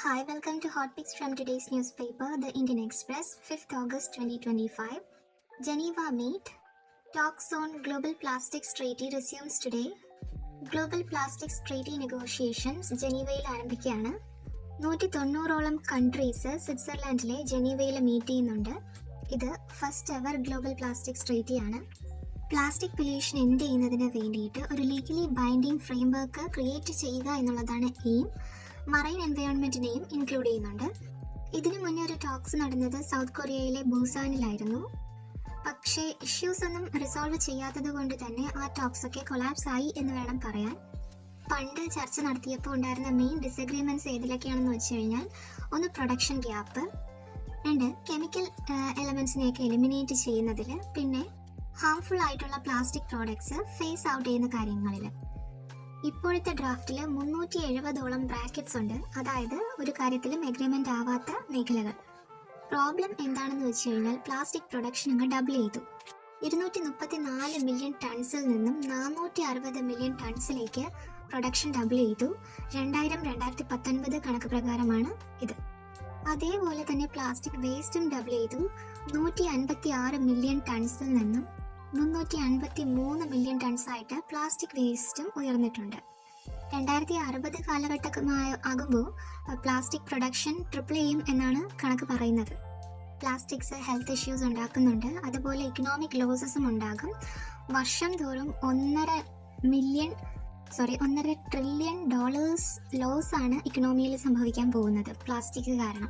Hi, welcome to Hot Picks from today's newspaper, The Indian Express, 5th August 2025. Geneva meet. Talks on Global Plastics Treaty resumes today. Global Plastics Treaty negotiations ജനീവയിൽ ആരംഭിക്കുകയാണ്. 190ഓളം countries സ്വിറ്റ്സർലാൻഡിലെ ജനീവയിൽ meet ചെയ്യുന്നുണ്ട്. ഇത് first ever global plastics ട്രീറ്റിയാണ്. Plastic pollution end ചെയ്യുന്നതിന് വേണ്ടിയിട്ട് ഒരു legally binding framework create ചെയ്യുക എന്നുള്ളതാണ് എയിം. മറൈൻ എൻവയോൺമെന്റിനെയും ഇൻക്ലൂഡ് ചെയ്യുന്നുണ്ട്. ഇതിനു മുന്നേ ഒരു ടോക്സ് നടന്നത് സൗത്ത് കൊറിയയിലെ ബൂസാനിലായിരുന്നു. പക്ഷേ ഇഷ്യൂസ് ഒന്നും റിസോൾവ് ചെയ്യാത്തത് കൊണ്ട് തന്നെ ആ ടോക്സ് ഒക്കെ കൊളാപ്സ് ആയി എന്ന് വേണം പറയാൻ. പണ്ട് ചർച്ച നടത്തിയപ്പോൾ ഉണ്ടായിരുന്ന മെയിൻ ഡിസഗ്രിമെന്റ്സ് ഏതിലൊക്കെയാണെന്ന് വെച്ച് കഴിഞ്ഞാൽ, ഒന്ന് പ്രൊഡക്ഷൻ ഗ്യാപ്പ്, രണ്ട് കെമിക്കൽ എലമെന്റ്സിനെയൊക്കെ എലിമിനേറ്റ് ചെയ്യുന്നതിൽ, പിന്നെ ഹാംഫുൾ ആയിട്ടുള്ള പ്ലാസ്റ്റിക് പ്രോഡക്ട്സ് ഫേസ് ഔട്ട് ചെയ്യുന്ന കാര്യങ്ങളിൽ. ഇപ്പോഴത്തെ ഡ്രാഫ്റ്റിൽ 370ഓളം ബ്രാക്കറ്റ്സ് ഉണ്ട്, അതായത് ഒരു കാര്യത്തിലും എഗ്രിമെന്റ് ആവാത്ത മേഖലകൾ. പ്രോബ്ലം എന്താണെന്ന് വെച്ച് കഴിഞ്ഞാൽ പ്ലാസ്റ്റിക് പ്രൊഡക്ഷൻ അങ്ങ് ഡബിൾ ചെയ്തു. 234 മില്യൺ ടൺസിൽ നിന്നും 460 മില്യൺ ടൺസിലേക്ക് പ്രൊഡക്ഷൻ ഡബിൾ ചെയ്തു. 2019 കണക്ക് പ്രകാരമാണ് ഇത്. അതേപോലെ തന്നെ പ്ലാസ്റ്റിക് വേസ്റ്റും ഡബിൾ ചെയ്തു. 156 മില്യൺ ടൺസിൽ നിന്നും 353 മില്യൺ ടൺസായിട്ട് പ്ലാസ്റ്റിക് വേസ്റ്റും ഉയർന്നിട്ടുണ്ട്. 2060 കാലഘട്ടമാകുമ്പോൾ പ്ലാസ്റ്റിക് പ്രൊഡക്ഷൻ ട്രിപ്പിൾ ചെയ്യും എന്നാണ് കണക്ക് പറയുന്നത്. പ്ലാസ്റ്റിക്സ് ഹെൽത്ത് ഇഷ്യൂസ് ഉണ്ടാക്കുന്നുണ്ട്, അതുപോലെ ഇക്കണോമിക് ലോസസും ഉണ്ടാകും. വർഷം തോറും $1.5 ട്രില്യൺ ലോസ് ആണ് ഇക്കണോമിയിൽ സംഭവിക്കാൻ പോകുന്നത് പ്ലാസ്റ്റിക് കാരണം.